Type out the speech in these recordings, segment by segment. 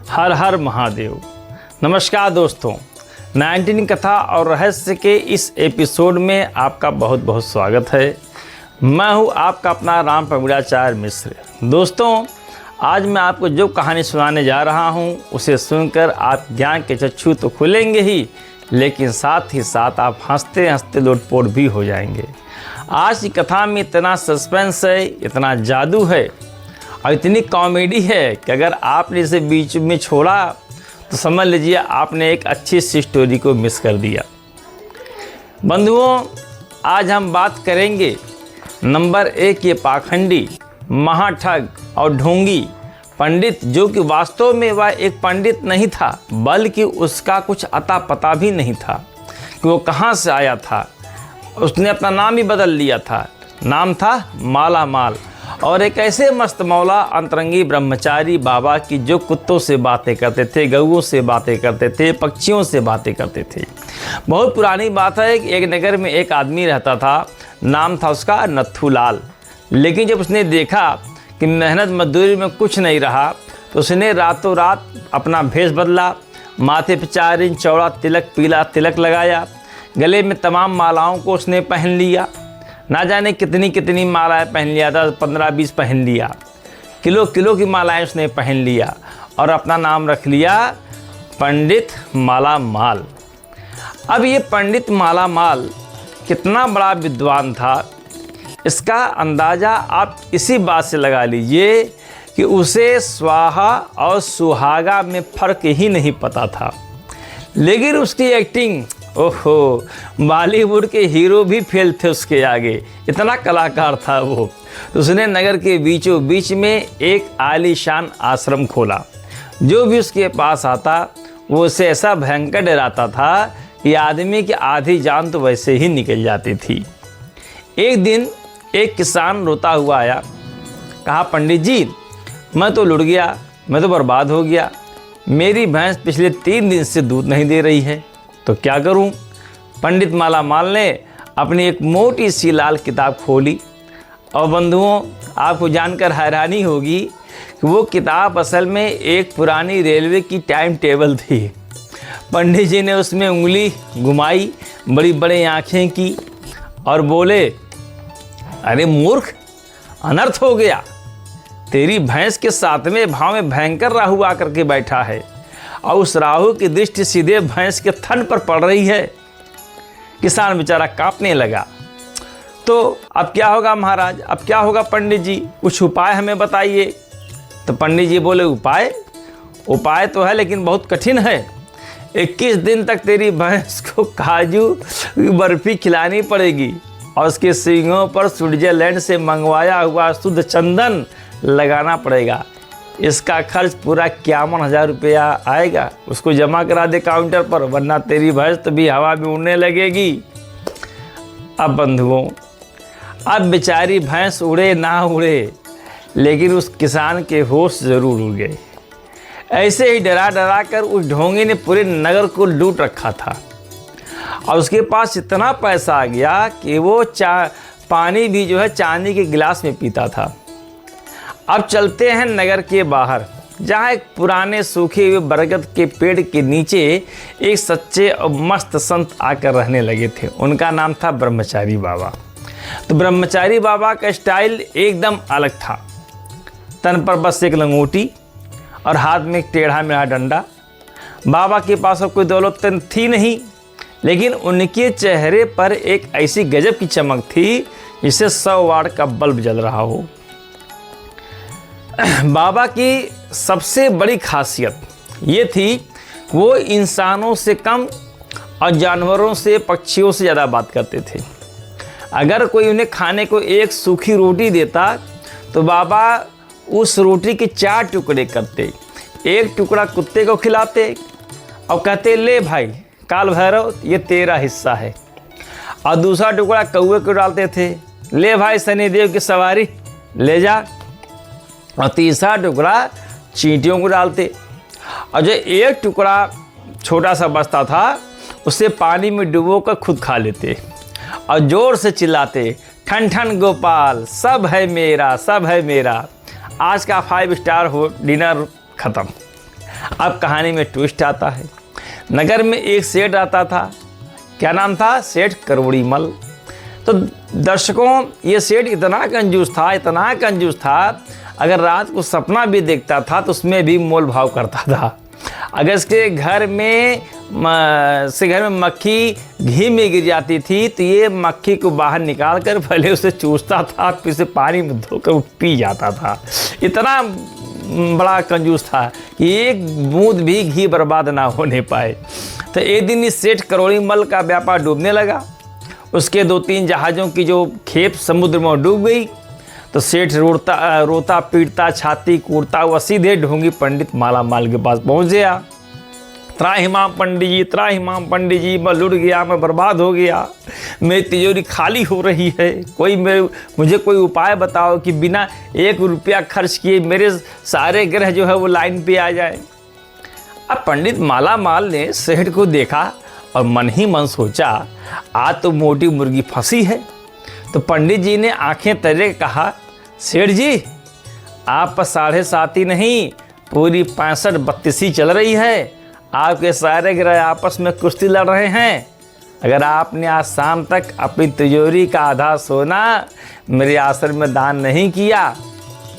हर हर महादेव। नमस्कार दोस्तों, 19 कथा और रहस्य के इस एपिसोड में आपका बहुत बहुत स्वागत है। मैं हूं आपका अपना राम प्रवीणाचार्य मिश्र। दोस्तों, आज मैं आपको जो कहानी सुनाने जा रहा हूं उसे सुनकर आप ज्ञान के चक्षु तो खुलेंगे ही, लेकिन साथ ही साथ आप हंसते हंसते लोटपोट भी हो जाएंगे। आज की कथा में इतना सस्पेंस है, इतना जादू है और इतनी कॉमेडी है कि अगर आपने इसे बीच में छोड़ा तो समझ लीजिए आपने एक अच्छी सी स्टोरी को मिस कर दिया। बंधुओं, आज हम बात करेंगे नंबर 1 ये पाखंडी, महाठग और ढोंगी पंडित, जो कि वास्तव में वह एक पंडित नहीं था, बल्कि उसका कुछ अता पता भी नहीं था कि वो कहाँ से आया था। उसने अपना नाम ही बदल लिया था। नाम था माला माल, और एक ऐसे मस्त मौला अंतरंगी ब्रह्मचारी बाबा की जो कुत्तों से बातें करते थे, गऊओं से बातें करते थे, पक्षियों से बातें करते थे। बहुत पुरानी बात है कि एक नगर में एक आदमी रहता था, नाम था उसका नत्थू लाल। लेकिन जब उसने देखा कि मेहनत मजदूरी में कुछ नहीं रहा तो उसने रातों रात अपना भेष बदला, माथे पर 4 इंच चौड़ा तिलक, पीला तिलक लगाया, गले में तमाम मालाओं को उसने पहन लिया। ना जाने कितनी कितनी मालाएं पहन लिया था, 15-20 पहन लिया, किलो किलो की मालाएं उसने पहन लिया और अपना नाम रख लिया पंडित माला माल। अब ये पंडित माला माल कितना बड़ा विद्वान था, इसका अंदाज़ा आप इसी बात से लगा लीजिए कि उसे स्वाहा और सुहागा में फ़र्क ही नहीं पता था। लेकिन उसकी एक्टिंग, ओहो, बॉलीवुड के हीरो भी फेल थे उसके आगे, इतना कलाकार था वो। तो उसने नगर के बीचों बीच में एक आलीशान आश्रम खोला। जो भी उसके पास आता वो उसे ऐसा भयंकर डराता था कि आदमी की आधी जान तो वैसे ही निकल जाती थी। एक दिन एक किसान रोता हुआ आया, कहा, पंडित जी, मैं तो लुट गया, मैं तो बर्बाद हो गया। मेरी भैंस पिछले 3 दिन से दूध नहीं दे रही है, तो क्या करूं? पंडित माला माल ने अपनी एक मोटी सी लाल किताब खोली और बंधुओं, आपको जानकर हैरानी होगी कि वो किताब असल में एक पुरानी रेलवे की टाइम टेबल थी। पंडित जी ने उसमें उंगली घुमाई, बड़ी बड़ी आँखें की और बोले, अरे मूर्ख, अनर्थ हो गया। तेरी भैंस के 7वें भाव में भयंकर राहु आकर के बैठा है और उस राहु की दृष्टि सीधे भैंस के थन पर पड़ रही है। किसान बेचारा कांपने लगा। तो अब क्या होगा महाराज, अब क्या होगा पंडित जी, कुछ उपाय हमें बताइए। तो पंडित जी बोले, उपाय तो है लेकिन बहुत कठिन है। 21 दिन तक तेरी भैंस को काजू बर्फी खिलानी पड़ेगी और उसके सींगों पर स्विट्जरलैंड से मंगवाया हुआ शुद्ध चंदन लगाना पड़ेगा। इसका खर्च पूरा 51,000 रुपया आएगा। उसको जमा करा दे काउंटर पर, वरना तेरी भैंस तो भी हवा में उड़ने लगेगी। अब बंधुओं, अब बेचारी भैंस उड़े ना उड़े, लेकिन उस किसान के होश जरूर उड़ गए। ऐसे ही डरा डरा कर उस ढोंगी ने पूरे नगर को लूट रखा था और उसके पास इतना पैसा आ गया कि वो पानी भी जो है चांदी के गिलास में पीता था। अब चलते हैं नगर के बाहर, जहाँ एक पुराने सूखे हुए बरगद के पेड़ के नीचे एक सच्चे और मस्त संत आकर रहने लगे थे। उनका नाम था ब्रह्मचारी बाबा। तो ब्रह्मचारी बाबा का स्टाइल एकदम अलग था। तन पर बस एक लंगोटी और हाथ में एक टेढ़ा मेढ़ा डंडा। बाबा के पास अब कोई दौलत थी नहीं, लेकिन उनके चेहरे पर एक ऐसी गजब की चमक थी जिससे 100 वाट का बल्ब जल रहा हो। बाबा की सबसे बड़ी खासियत ये थी, वो इंसानों से कम और जानवरों से, पक्षियों से ज़्यादा बात करते थे। अगर कोई उन्हें खाने को एक सूखी रोटी देता तो बाबा उस रोटी के 4 टुकड़े करते। एक टुकड़ा कुत्ते को खिलाते और कहते, ले भाई काल भैरव, ये तेरा हिस्सा है। और दूसरा टुकड़ा कौवे को डालते थे, ले भाई शनिदेव की सवारी, ले जा। और तीसरा टुकड़ा चींटियों को डालते। और जो एक टुकड़ा छोटा सा बचता था उसे पानी में डुबो कर खुद खा लेते और ज़ोर से चिल्लाते, ठन ठन गोपाल, सब है मेरा, सब है मेरा। आज का 5 स्टार हो डिनर ख़त्म। अब कहानी में ट्विस्ट आता है। नगर में एक सेठ आता था, क्या नाम था? सेठ करोड़ी मल। तो दर्शकों, ये सेठ इतना कंजूस था, अगर रात को सपना भी देखता था तो उसमें भी मोल भाव करता था। अगर इसके घर में मक्खी घी में गिर जाती थी तो ये मक्खी को बाहर निकाल कर पहले उसे चूसता था, फिर उसे पानी में धोकर वो पी जाता था। इतना बड़ा कंजूस था कि एक बूंद भी घी बर्बाद ना होने पाए। तो एक दिन इस सेठ करोड़ी मल का व्यापार डूबने लगा। उसके 2-3 जहाज़ों की जो खेप समुद्र में डूब गई। तो सेठ रोता पीटता छाती कूटता हुआ सीधे ढोंगी पंडित मालामाल के पास पहुंच गया। त्राहिमाम पंडित जी, मैं लुट गया, मैं बर्बाद हो गया, मेरी तिजोरी खाली हो रही है, मुझे कोई उपाय बताओ कि बिना 1 रुपया खर्च किए मेरे सारे ग्रह जो है वो लाइन पे आ जाए। अब पंडित मालामाल ने सेठ को देखा और मन ही मन सोचा, आज तो मोटी मुर्गी फंसी है। तो पंडित जी ने आंखें तरे कहा, सेठ जी आप पर 7.5 नहीं, पूरी 65-32 चल रही है। आपके सारे ग्रह आपस में कुश्ती लड़ रहे हैं। अगर आपने आज शाम तक अपनी तिजोरी का आधा सोना मेरे आश्रम में दान नहीं किया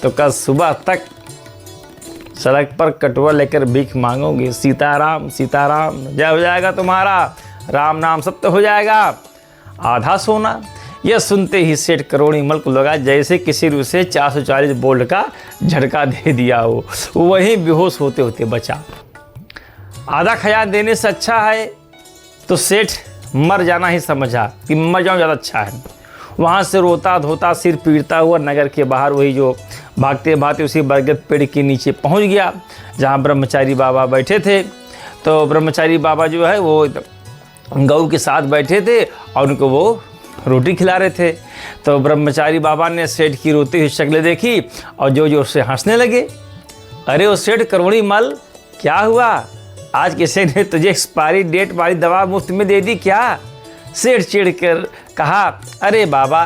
तो कल सुबह तक सड़क पर कटुआ लेकर भीख मांगोगे। सीताराम सीताराम, जय हो जाएगा तुम्हारा, राम नाम सत्य हो जाएगा। आधा सोना। यह सुनते ही सेठ करोड़ी मल को लगा जैसे किसी ने उसे 440 वोल्ट का झटका दे दिया हो। वहीं बेहोश होते होते बचा। आधा खजान देने से अच्छा है तो सेठ मर जाना ही समझा कि मर जाऊँ ज़्यादा अच्छा है। वहाँ से रोता धोता सिर पीटता हुआ नगर के बाहर वही जो भागते भागते उसी बरगद पेड़ के नीचे पहुँच गया जहाँ ब्रह्मचारी बाबा बैठे थे। तो ब्रह्मचारी बाबा जो है वो गऊ के साथ बैठे थे और उनको वो रोटी खिला रहे थे। तो ब्रह्मचारी बाबा ने सेठ की रोती हुई शक्ल देखी और जोर जोर से हंसने लगे। अरे वो सेठ करोड़ी मल, क्या हुआ? आज किसी ने तुझे एक्सपायरी डेट वाली दवा मुफ्त में दे दी क्या? सेठ चिढ़ कर कहा, अरे बाबा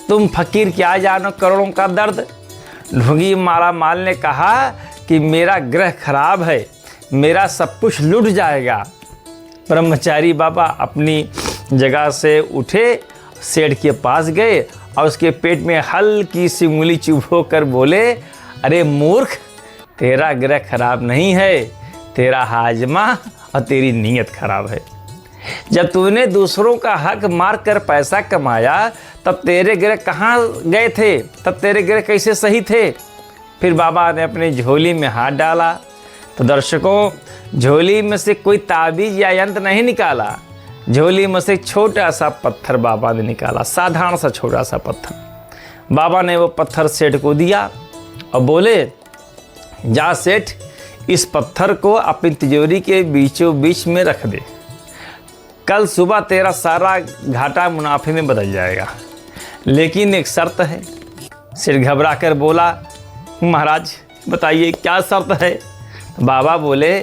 तुम फकीर क्या जानो करोड़ों का दर्द। ढोंगी मालामाल ने कहा कि मेरा ग्रह खराब है, मेरा सब कुछ लुट जाएगा। ब्रह्मचारी बाबा अपनी जगह से उठे, सेठ के पास गए और उसके पेट में हल्की सी उंगली चुभो कर बोले, अरे मूर्ख, तेरा ग्रह खराब नहीं है, तेरा हाजमा और तेरी नीयत खराब है। जब तूने दूसरों का हक मार कर पैसा कमाया तब तेरे ग्रह कहाँ गए थे? तब तेरे ग्रह कैसे सही थे? फिर बाबा ने अपनी झोली में हाथ डाला। तो दर्शकों, झोली में से कोई ताबीज या यंत्र नहीं निकाला, झोली में से एक छोटा सा पत्थर बाबा ने निकाला, साधारण सा छोटा सा पत्थर। बाबा ने वो पत्थर सेठ को दिया और बोले, जा सेठ, इस पत्थर को अपनी तिजोरी के बीचों बीच में रख दे, कल सुबह तेरा सारा घाटा मुनाफे में बदल जाएगा। लेकिन एक शर्त है। सेठ घबरा कर बोला, महाराज बताइए क्या शर्त है? बाबा बोले,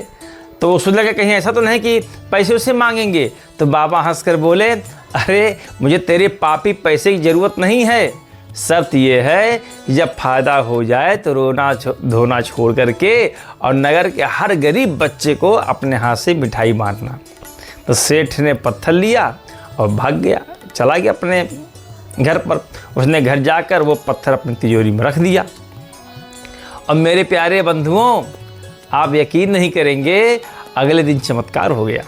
तो सुन लगा कहीं ऐसा तो नहीं कि पैसे उससे मांगेंगे? तो बाबा हंसकर बोले, अरे मुझे तेरे पापी पैसे की ज़रूरत नहीं है, शर्त यह है कि जब फ़ायदा हो जाए तो रोना धोना छोड़ करके और नगर के हर गरीब बच्चे को अपने हाथ से मिठाई बांटना। तो सेठ ने पत्थर लिया और भाग गया, चला गया अपने घर पर। उसने घर जाकर वो पत्थर अपनी तिजोरी में रख दिया। और मेरे प्यारे बंधुओं, आप यकीन नहीं करेंगे, अगले दिन चमत्कार हो गया।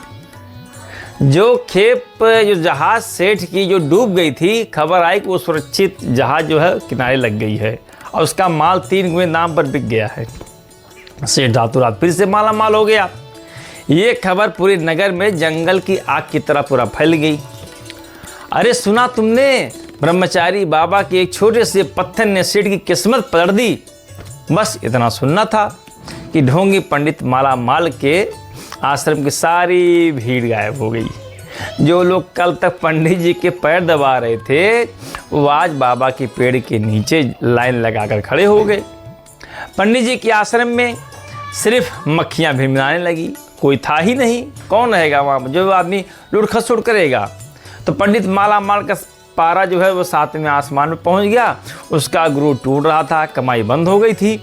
जो जहाज सेठ की जो डूब गई थी, खबर आई कि वो सुरक्षित जहाज जो है किनारे लग गई है और उसका माल 3 गुने दाम पर बिक गया है। सेठ रातों रात फिर से माला माल हो गया। ये खबर पूरे नगर में जंगल की आग की तरह पूरा फैल गई। अरे सुना तुमने, ब्रह्मचारी बाबा के एक छोटे से पत्थर ने सेठ की किस्मत पलट दी। बस इतना सुनना था कि ढोंगी पंडित मालामाल के आश्रम की सारी भीड़ गायब हो गई। जो लोग कल तक पंडित जी के पैर दबा रहे थे वो आज बाबा के पेड़ के नीचे लाइन लगाकर खड़े हो गए। पंडित जी के आश्रम में सिर्फ मक्खियाँ भिनभिनाने लगी, कोई था ही नहीं। कौन रहेगा वहाँ, जो आदमी लुट खसुट करेगा। तो पंडित मालामाल का पारा जो है वो 7वें आसमान में पहुँच गया। उसका गुरु टूट रहा था, कमाई बंद हो गई थी।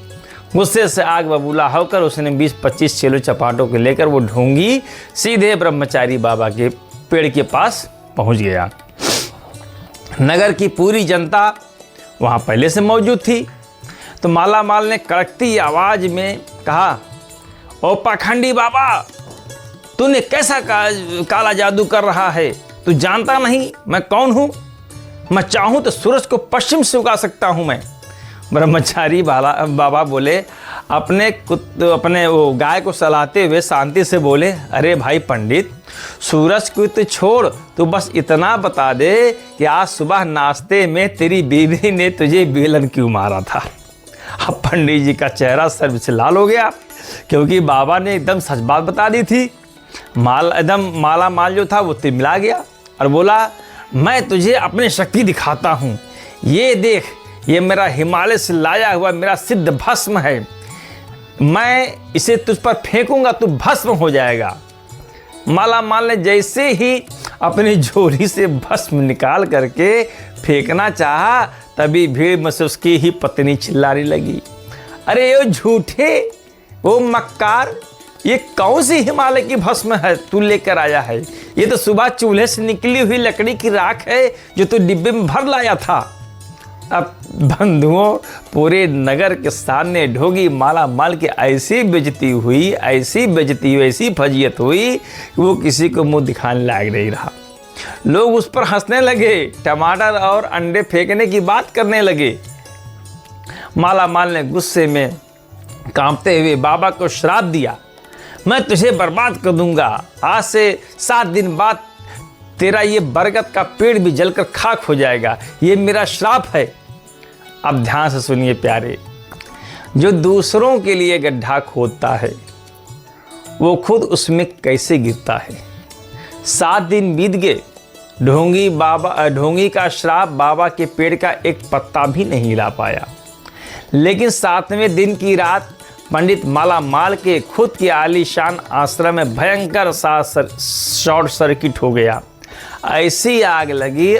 गुस्से से आग बबूला होकर उसने 20-25 चेलो चपाटों को लेकर वो ढोंगी सीधे ब्रह्मचारी बाबा के पेड़ के पास पहुंच गया। नगर की पूरी जनता वहां पहले से मौजूद थी। तो माला माल ने कड़कती आवाज में कहा, ओ पाखंडी बाबा, तूने कैसा काला जादू कर रहा है? तू जानता नहीं मैं कौन हूं? मैं चाहूं तो सूरज को पश्चिम से उगा सकता हूं मैं। ब्रह्मचारी बाबा बोले, अपने वो गाय को सहलाते हुए शांति से बोले, अरे भाई पंडित, सूरज को तो छोड़, तू बस इतना बता दे कि आज सुबह नाश्ते में तेरी बीवी ने तुझे बेलन क्यों मारा था। अब पंडित जी का चेहरा सर्व से लाल हो गया, क्योंकि बाबा ने एकदम सच बात बता दी थी। माला माल जो था वो तिलमिला गया और बोला, मैं तुझे अपनी शक्ति दिखाता हूँ। ये देख, ये मेरा हिमालय से लाया हुआ मेरा सिद्ध भस्म है। मैं इसे तुझ पर फेंकूंगा, तू भस्म हो जाएगा। माला माल ने जैसे ही अपनी झोली से भस्म निकाल करके फेंकना चाहा, तभी भीड़ में से उसकी ही पत्नी चिल्लाने लगी, अरे ये झूठे, वो मक्कार, ये कौन सी हिमालय की भस्म है तू लेकर आया है? ये तो सुबह चूल्हे से निकली हुई लकड़ी की राख है जो तू डिब्बे में भर लाया था। अब बंधुओं, पूरे नगर के सामने ढोंगी माला माल की ऐसी बेइज्जती हुई, ऐसी फजीयत हुई कि वो किसी को मुंह दिखाने लायक नहीं रहा। लोग उस पर हंसने लगे, टमाटर और अंडे फेंकने की बात करने लगे। माला माल ने गुस्से में कांपते हुए बाबा को श्राप दिया, मैं तुझे बर्बाद कर दूंगा। आज से 7 दिन बाद तेरा ये बरगद का पेड़ भी जलकर खाक हो जाएगा। ये मेरा श्राप है। अब ध्यान से सुनिए प्यारे, जो दूसरों के लिए गड्ढा खोदता है वो खुद उसमें कैसे गिरता है। 7 दिन बीत गए, ढोंगी का श्राप बाबा के पेड़ का एक पत्ता भी नहीं हिला पाया। लेकिन 7वें दिन की रात पंडित माला माल के खुद के आलीशान आश्रम में भयंकर सा शॉर्ट सर्किट हो गया। ऐसी आग लगी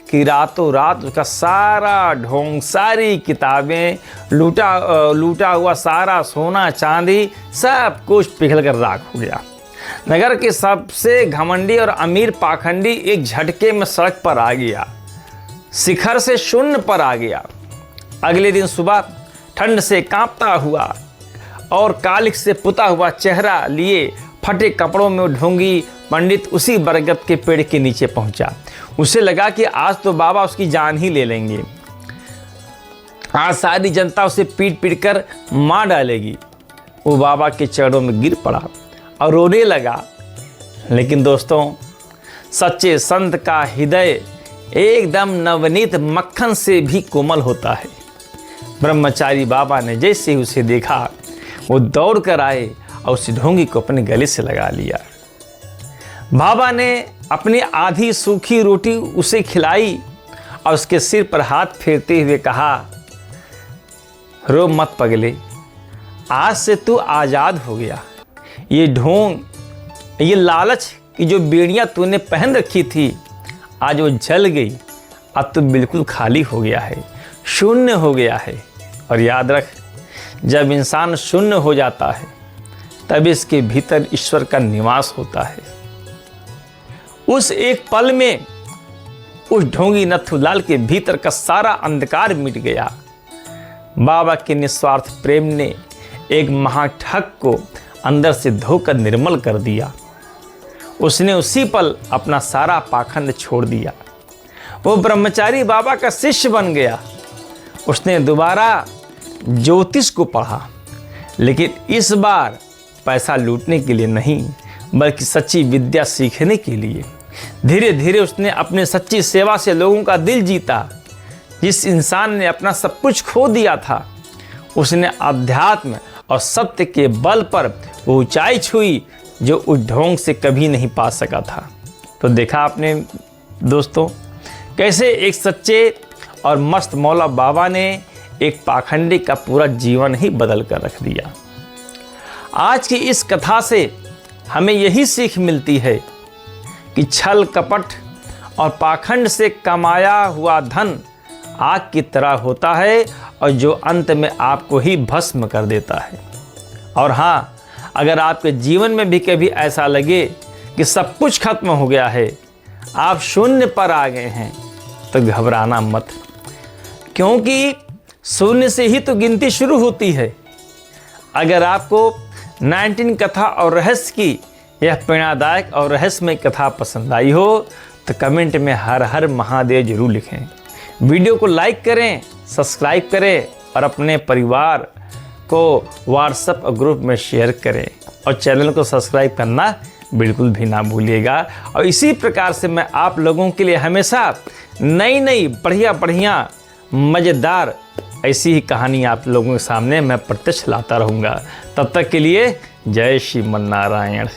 कि रातों रात उसका सारा ढोंग, सारी किताबें, लूटा हुआ सारा सोना चांदी सब कुछ पिघल कर राख हो गया। नगर के सबसे घमंडी और अमीर पाखंडी एक झटके में सड़क पर आ गया, शिखर से शून्य पर आ गया। अगले दिन सुबह ठंड से कांपता हुआ और कालिख से पुता हुआ चेहरा लिए फटे कपड़ों में ढोंगी पंडित उसी बरगद के पेड़ के नीचे पहुंचा। उसे लगा कि आज तो बाबा उसकी जान ही ले लेंगे, आज सारी जनता उसे पीट पीट कर मार डालेगी। वो बाबा के चरणों में गिर पड़ा और रोने लगा। लेकिन दोस्तों, सच्चे संत का हृदय एकदम नवनीत मक्खन से भी कोमल होता है। ब्रह्मचारी बाबा ने जैसे ही उसे देखा, वो दौड़ कर आए और उस ढोंगी को अपने गले से लगा लिया। बाबा ने अपनी आधी सूखी रोटी उसे खिलाई और उसके सिर पर हाथ फेरते हुए कहा, रो मत पगले, आज से तू आज़ाद हो गया। ये ढोंग, ये लालच की जो बेड़ियां तूने पहन रखी थी, आज वो जल गई। अब तू बिल्कुल खाली हो गया है, शून्य हो गया है। और याद रख, जब इंसान शून्य हो जाता है तब इसके भीतर ईश्वर का निवास होता है। उस एक पल में उस ढोंगी नथुलाल के भीतर का सारा अंधकार मिट गया। बाबा के निस्वार्थ प्रेम ने एक महाठग को अंदर से धोकर निर्मल कर दिया। उसने उसी पल अपना सारा पाखंड छोड़ दिया। वो ब्रह्मचारी बाबा का शिष्य बन गया। उसने दोबारा ज्योतिष को पढ़ा, लेकिन इस बार पैसा लूटने के लिए नहीं, बल्कि सच्ची विद्या सीखने के लिए। धीरे धीरे उसने अपने सच्ची सेवा से लोगों का दिल जीता। जिस इंसान ने अपना सब कुछ खो दिया था, उसने अध्यात्म और सत्य के बल पर वो ऊंचाई छुई जो उस ढोंग से कभी नहीं पा सका था। तो देखा आपने दोस्तों, कैसे एक सच्चे और मस्त मौला बाबा ने एक पाखंडी का पूरा जीवन ही बदल कर रख दिया। आज की इस कथा से हमें यही सीख मिलती है कि छल कपट और पाखंड से कमाया हुआ धन आग की तरह होता है और जो अंत में आपको ही भस्म कर देता है। और हाँ, अगर आपके जीवन में भी कभी ऐसा लगे कि सब कुछ खत्म हो गया है, आप शून्य पर आ गए हैं, तो घबराना मत, क्योंकि शून्य से ही तो गिनती शुरू होती है। अगर आपको 19 कथा और रहस्य की यह प्रेरणादायक और रहस्यमय कथा पसंद आई हो तो कमेंट में हर हर महादेव जरूर लिखें। वीडियो को लाइक करें, सब्सक्राइब करें और अपने परिवार को व्हाट्सएप ग्रुप में शेयर करें और चैनल को सब्सक्राइब करना बिल्कुल भी ना भूलिएगा। और इसी प्रकार से मैं आप लोगों के लिए हमेशा नई नई बढ़िया मज़ेदार ऐसी ही कहानी आप लोगों के सामने मैं प्रत्यक्ष लाता रहूँगा। तब तक के लिए जय श्रीमन नारायण।